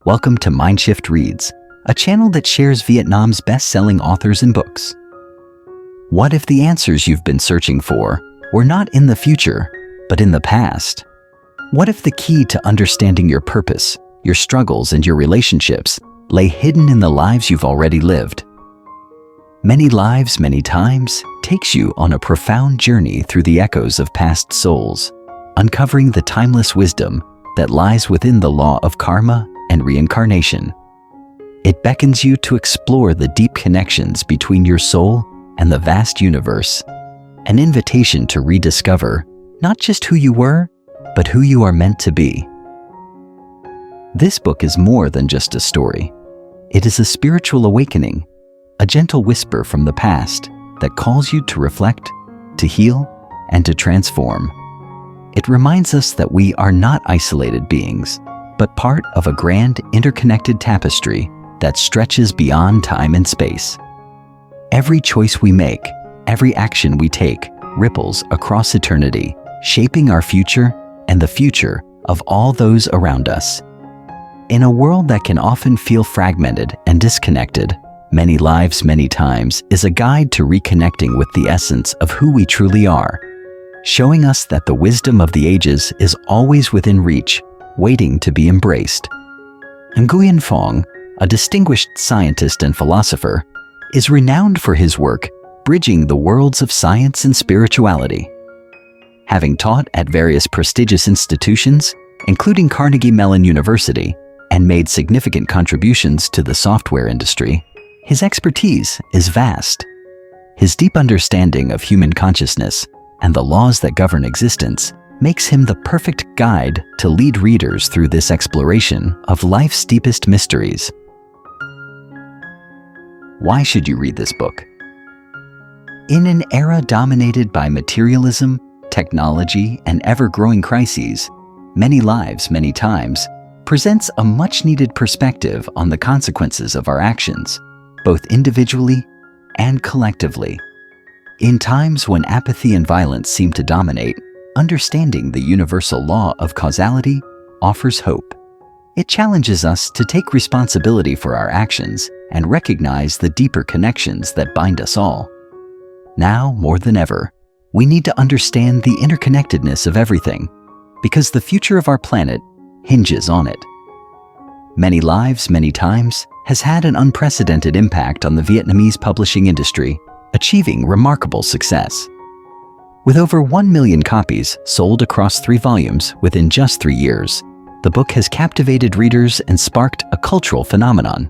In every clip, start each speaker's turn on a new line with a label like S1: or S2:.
S1: Welcome to Mindshift Reads, a channel that shares Vietnam's best-selling authors and books. What if the answers you've been searching for were not in the future, but in the past? What if the key to understanding your purpose, your struggles, and your relationships lay hidden in the lives you've already lived? Many Lives, Many Times takes you on a profound journey through the echoes of past souls, uncovering the timeless wisdom that lies within the law of karma and reincarnation. It beckons you to explore the deep connections between your soul and the vast universe, an invitation to rediscover not just who you were, but who you are meant to be. This book is more than just a story. It is a spiritual awakening, a gentle whisper from the past that calls you to reflect, to heal, and to transform. It reminds us that we are not isolated beings, but part of a grand interconnected tapestry that stretches beyond time and space. Every choice we make, every action we take, ripples across eternity, shaping our future and the future of all those around us. In a world that can often feel fragmented and disconnected, Many Lives, Many Times is a guide to reconnecting with the essence of who we truly are, showing us that the wisdom of the ages is always within reach, waiting to be embraced. Nguyen Phong, a distinguished scientist and philosopher, is renowned for his work bridging the worlds of science and spirituality. Having taught at various prestigious institutions, including Carnegie Mellon University, and made significant contributions to the software industry, his expertise is vast. His deep understanding of human consciousness and the laws that govern existence makes him the perfect guide to lead readers through this exploration of life's deepest mysteries. Why should you read this book? In an era dominated by materialism, technology, and ever-growing crises, Many Lives, Many Times presents a much-needed perspective on the consequences of our actions, both individually and collectively. In times when apathy and violence seem to dominate, understanding the universal law of causality offers hope. It challenges us to take responsibility for our actions and recognize the deeper connections that bind us all. Now, more than ever, we need to understand the interconnectedness of everything, because the future of our planet hinges on it. Many Lives, Many Times has had an unprecedented impact on the Vietnamese publishing industry, achieving remarkable success. With over 1 million copies sold across 3 volumes within just 3 years, the book has captivated readers and sparked a cultural phenomenon.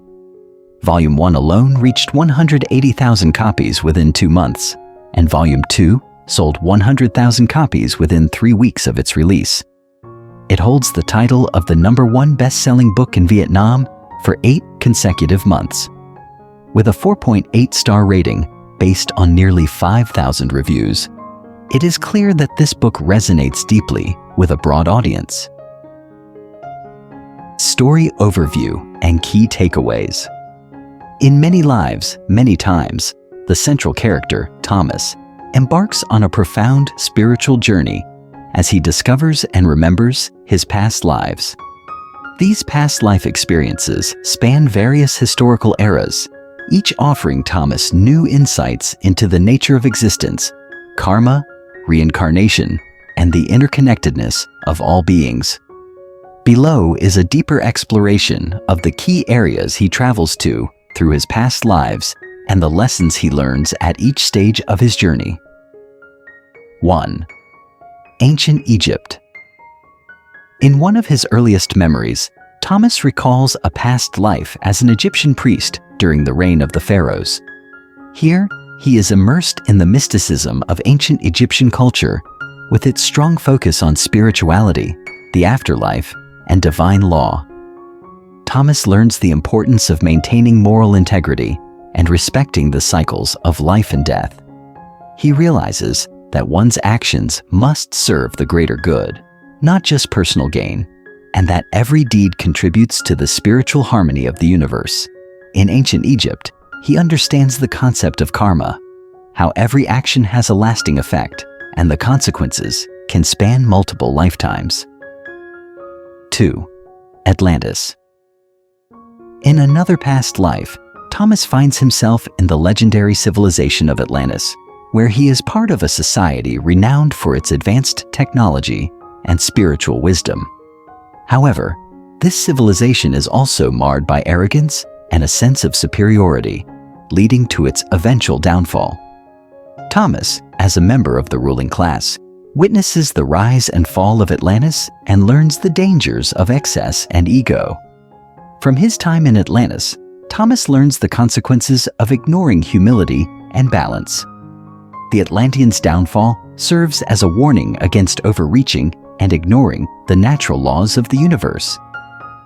S1: Volume 1 alone reached 180,000 copies within 2 months, and Volume 2 sold 100,000 copies within 3 weeks of its release. It holds the title of the #1 best-selling book in Vietnam for 8 consecutive months. With a 4.8-star rating based on nearly 5,000 reviews, it is clear that this book resonates deeply with a broad audience. Story overview and key takeaways. In Many Lives, Many Times, the central character, Thomas, embarks on a profound spiritual journey as he discovers and remembers his past lives. These past life experiences span various historical eras, each offering Thomas new insights into the nature of existence, karma, reincarnation, and the interconnectedness of all beings. Below is a deeper exploration of the key areas he travels to through his past lives and the lessons he learns at each stage of his journey. 1. Ancient Egypt. In one of his earliest memories, Thomas recalls a past life as an Egyptian priest during the reign of the pharaohs. Here, he is immersed in the mysticism of ancient Egyptian culture, with its strong focus on spirituality, the afterlife, and divine law. Thomas learns the importance of maintaining moral integrity and respecting the cycles of life and death. He realizes that one's actions must serve the greater good, not just personal gain, and that every deed contributes to the spiritual harmony of the universe. In ancient Egypt, he understands the concept of karma, how every action has a lasting effect, and the consequences can span multiple lifetimes. 2. Atlantis. In another past life, Thomas finds himself in the legendary civilization of Atlantis, where he is part of a society renowned for its advanced technology and spiritual wisdom. However, this civilization is also marred by arrogance and a sense of superiority, leading to its eventual downfall. Thomas, as a member of the ruling class, witnesses the rise and fall of Atlantis and learns the dangers of excess and ego. From his time in Atlantis, Thomas learns the consequences of ignoring humility and balance. The Atlanteans' downfall serves as a warning against overreaching and ignoring the natural laws of the universe.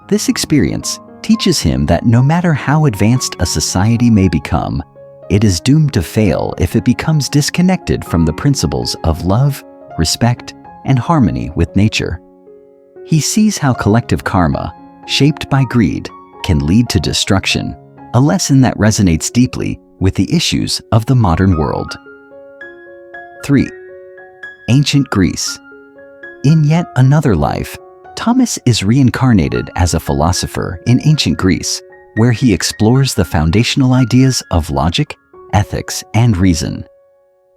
S1: This experience teaches him that no matter how advanced a society may become, it is doomed to fail if it becomes disconnected from the principles of love, respect, and harmony with nature. He sees how collective karma, shaped by greed, can lead to destruction, a lesson that resonates deeply with the issues of the modern world. 3. Ancient Greece. In yet another life, Thomas is reincarnated as a philosopher in ancient Greece, where he explores the foundational ideas of logic, ethics, and reason.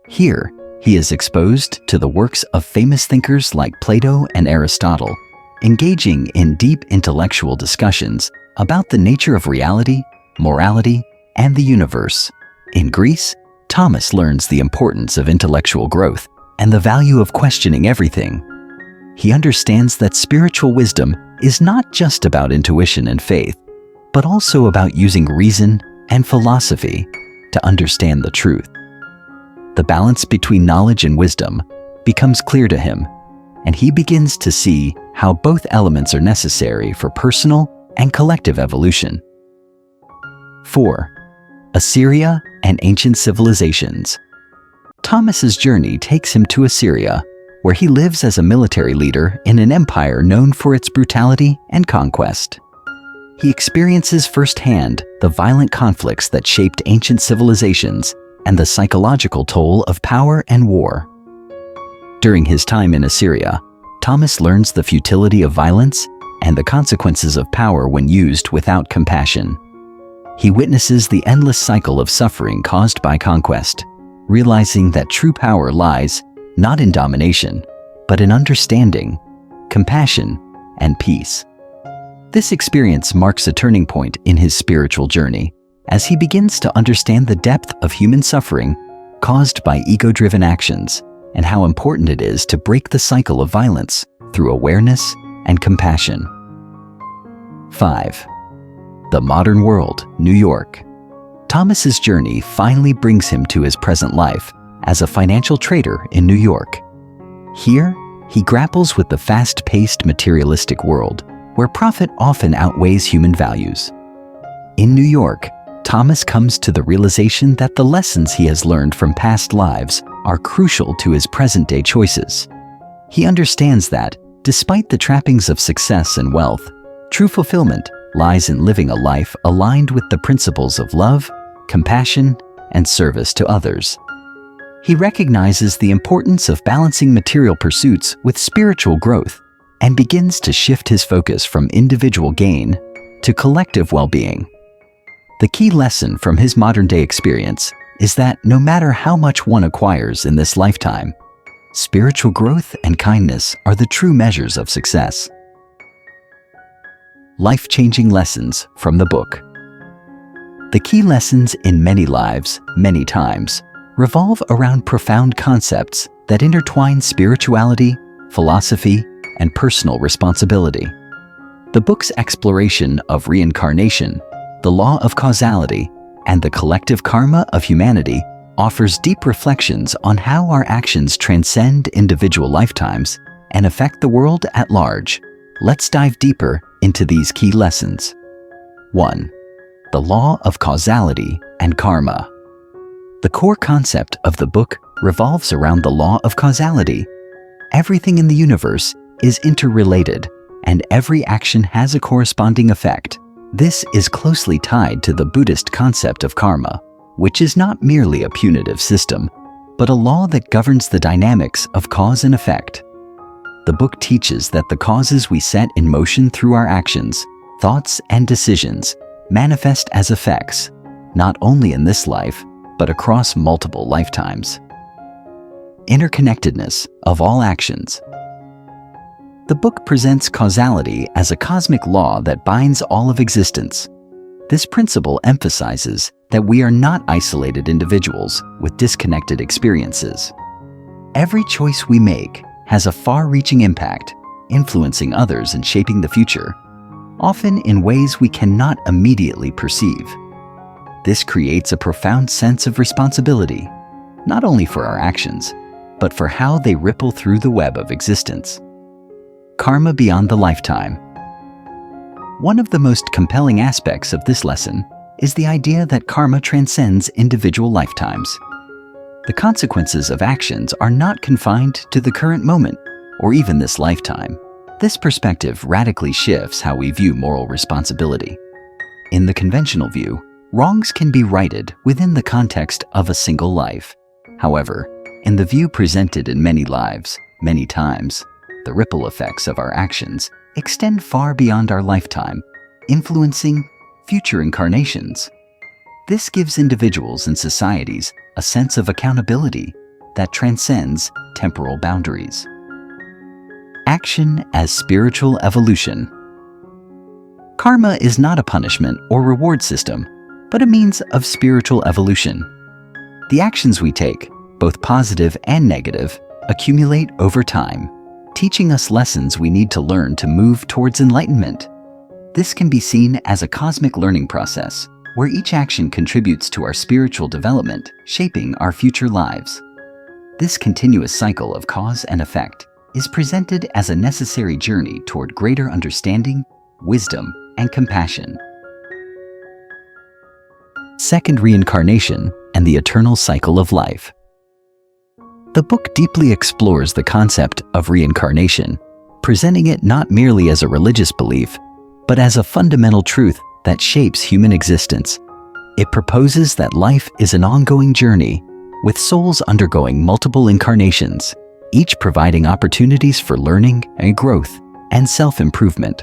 S1: Here, he is exposed to the works of famous thinkers like Plato and Aristotle, engaging in deep intellectual discussions about the nature of reality, morality, and the universe. In Greece, Thomas learns the importance of intellectual growth and the value of questioning everything. He understands that spiritual wisdom is not just about intuition and faith, but also about using reason and philosophy to understand the truth. The balance between knowledge and wisdom becomes clear to him, and he begins to see how both elements are necessary for personal and collective evolution. 4. Assyria and ancient civilizations. Thomas's journey takes him to Assyria, where he lives as a military leader in an empire known for its brutality and conquest. He experiences firsthand the violent conflicts that shaped ancient civilizations and the psychological toll of power and war. During his time in Assyria, Thomas learns the futility of violence and the consequences of power when used without compassion. He witnesses the endless cycle of suffering caused by conquest, realizing that true power lies not in domination, but in understanding, compassion, and peace. This experience marks a turning point in his spiritual journey, as he begins to understand the depth of human suffering caused by ego-driven actions and how important it is to break the cycle of violence through awareness and compassion. 5. The modern world, New York. Thomas's journey finally brings him to his present life as a financial trader in New York. Here, he grapples with the fast-paced materialistic world, where profit often outweighs human values. In New York, Thomas comes to the realization that the lessons he has learned from past lives are crucial to his present-day choices. He understands that, despite the trappings of success and wealth, true fulfillment lies in living a life aligned with the principles of love, compassion, and service to others. He recognizes the importance of balancing material pursuits with spiritual growth and begins to shift his focus from individual gain to collective well-being. The key lesson from his modern-day experience is that no matter how much one acquires in this lifetime, spiritual growth and kindness are the true measures of success. Life-changing lessons from the book. The key lessons in many lives, many times, revolve around profound concepts that intertwine spirituality, philosophy, and personal responsibility. The book's exploration of reincarnation, the law of causality, and the collective karma of humanity offers deep reflections on how our actions transcend individual lifetimes and affect the world at large. Let's dive deeper into these key lessons. 1. The law of causality and karma. The core concept of the book revolves around the law of causality. Everything in the universe is interrelated, and every action has a corresponding effect. This is closely tied to the Buddhist concept of karma, which is not merely a punitive system, but a law that governs the dynamics of cause and effect. The book teaches that the causes we set in motion through our actions, thoughts, and decisions manifest as effects, not only in this life, but across multiple lifetimes. Interconnectedness of all actions. The book presents causality as a cosmic law that binds all of existence. This principle emphasizes that we are not isolated individuals with disconnected experiences. Every choice we make has a far-reaching impact, influencing others and shaping the future, often in ways we cannot immediately perceive. This creates a profound sense of responsibility, not only for our actions, but for how they ripple through the web of existence. Karma beyond the lifetime. One of the most compelling aspects of this lesson is the idea that karma transcends individual lifetimes. The consequences of actions are not confined to the current moment or even this lifetime. This perspective radically shifts how we view moral responsibility. In the conventional view, wrongs can be righted within the context of a single life. However, in the view presented in many lives, many times, the ripple effects of our actions extend far beyond our lifetime, influencing future incarnations. This gives individuals and societies a sense of accountability that transcends temporal boundaries. Action as spiritual evolution. Karma is not a punishment or reward system, but a means of spiritual evolution. The actions we take, both positive and negative, accumulate over time, teaching us lessons we need to learn to move towards enlightenment. This can be seen as a cosmic learning process, where each action contributes to our spiritual development, shaping our future lives. This continuous cycle of cause and effect is presented as a necessary journey toward greater understanding, wisdom, and compassion. Second, reincarnation and the eternal cycle of life. The book deeply explores the concept of reincarnation, presenting it not merely as a religious belief, but as a fundamental truth that shapes human existence. It proposes that life is an ongoing journey, with souls undergoing multiple incarnations, each providing opportunities for learning and growth and self-improvement.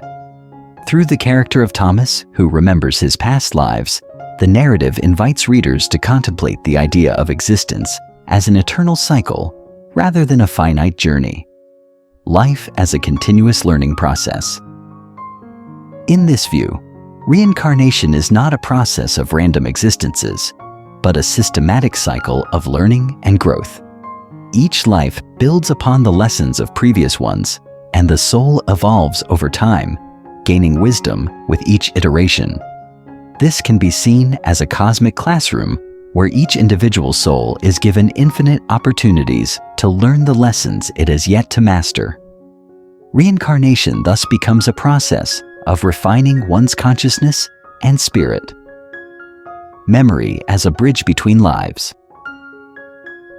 S1: Through the character of Thomas, who remembers his past lives, the narrative invites readers to contemplate the idea of existence as an eternal cycle rather than a finite journey. Life as a continuous learning process. In this view, reincarnation is not a process of random existences, but a systematic cycle of learning and growth. Each life builds upon the lessons of previous ones, and the soul evolves over time, gaining wisdom with each iteration. This can be seen as a cosmic classroom where each individual soul is given infinite opportunities to learn the lessons it has yet to master. Reincarnation thus becomes a process of refining one's consciousness and spirit. Memory as a bridge between lives.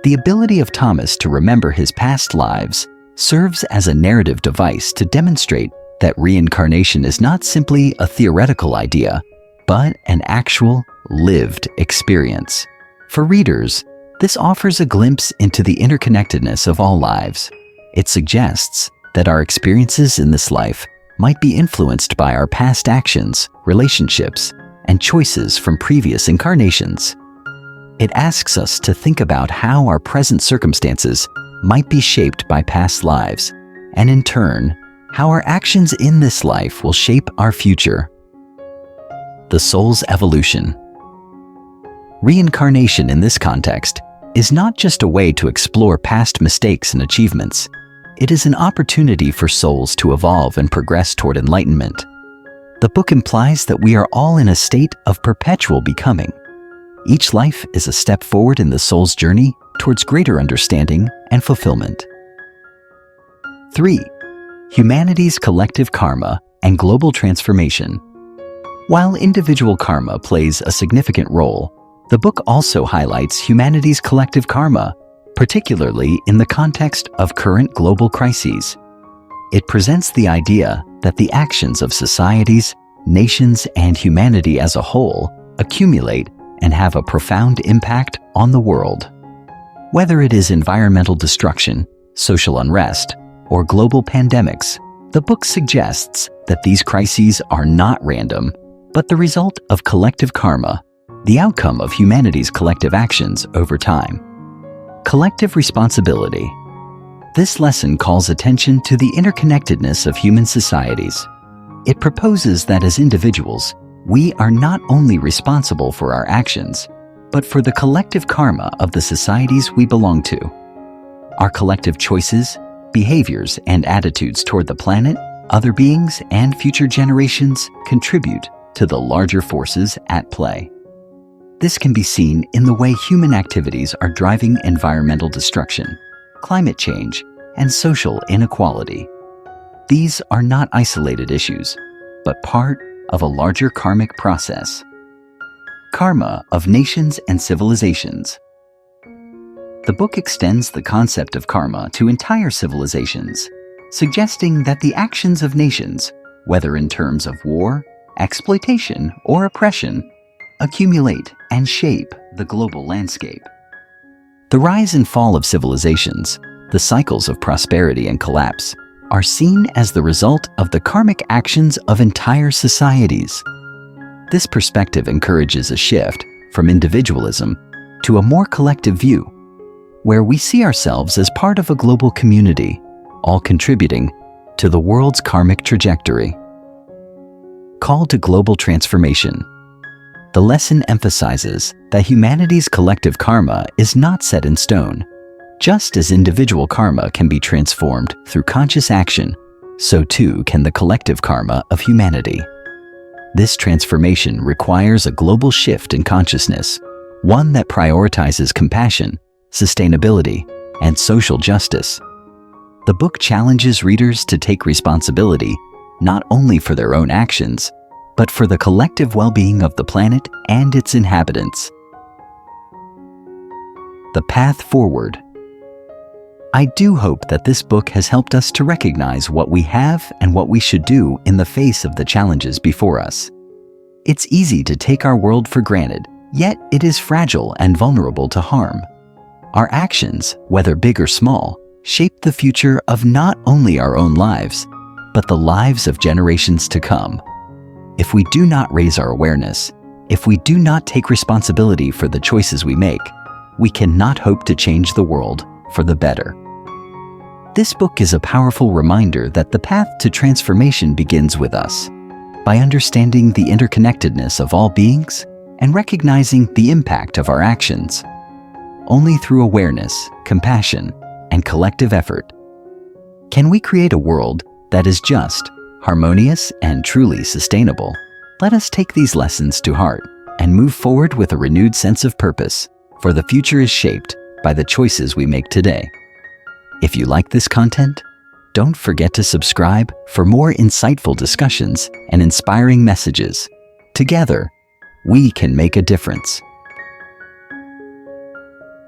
S1: The ability of Thomas to remember his past lives serves as a narrative device to demonstrate that reincarnation is not simply a theoretical idea, but an actual, lived experience. For readers, this offers a glimpse into the interconnectedness of all lives. It suggests that our experiences in this life might be influenced by our past actions, relationships, and choices from previous incarnations. It asks us to think about how our present circumstances might be shaped by past lives, and in turn, how our actions in this life will shape our future. The soul's evolution. Reincarnation in this context is not just a way to explore past mistakes and achievements. It is an opportunity for souls to evolve and progress toward enlightenment. The book implies that we are all in a state of perpetual becoming. Each life is a step forward in the soul's journey towards greater understanding and fulfillment. 3. Humanity's collective karma and global transformation. While individual karma plays a significant role, the book also highlights humanity's collective karma, particularly in the context of current global crises. It presents the idea that the actions of societies, nations, and humanity as a whole accumulate and have a profound impact on the world. Whether it is environmental destruction, social unrest, or global pandemics, the book suggests that these crises are not random, but the result of collective karma, the outcome of humanity's collective actions over time. Collective responsibility. This lesson calls attention to the interconnectedness of human societies. It proposes that as individuals, we are not only responsible for our actions, but for the collective karma of the societies we belong to. Our collective choices, behaviors, and attitudes toward the planet, other beings, and future generations contribute to the larger forces at play. This can be seen in the way human activities are driving environmental destruction, climate change, and social inequality. These are not isolated issues, but part of a larger karmic process. Karma of nations and civilizations. The book extends the concept of karma to entire civilizations, suggesting that the actions of nations, whether in terms of war, exploitation, or oppression, accumulate and shape the global landscape. The rise and fall of civilizations, the cycles of prosperity and collapse, are seen as the result of the karmic actions of entire societies. This perspective encourages a shift from individualism to a more collective view, where we see ourselves as part of a global community, all contributing to the world's karmic trajectory. Call to global transformation. The lesson emphasizes that humanity's collective karma is not set in stone. Just as individual karma can be transformed through conscious action, so too can the collective karma of humanity. This transformation requires a global shift in consciousness, one that prioritizes compassion, sustainability, and social justice. The book challenges readers to take responsibility not only for their own actions, but for the collective well-being of the planet and its inhabitants. The path forward. I do hope that this book has helped us to recognize what we have and what we should do in the face of the challenges before us. It's easy to take our world for granted, yet it is fragile and vulnerable to harm. Our actions, whether big or small, shape the future of not only our own lives, but the lives of generations to come. If we do not raise our awareness, if we do not take responsibility for the choices we make, we cannot hope to change the world for the better. This book is a powerful reminder that the path to transformation begins with us. By understanding the interconnectedness of all beings and recognizing the impact of our actions. Only through awareness, compassion, and collective effort can we create a world that is just, harmonious, and truly sustainable. Let us take these lessons to heart and move forward with a renewed sense of purpose, for the future is shaped by the choices we make today. If you like this content, don't forget to subscribe for more insightful discussions and inspiring messages. Together, we can make a difference.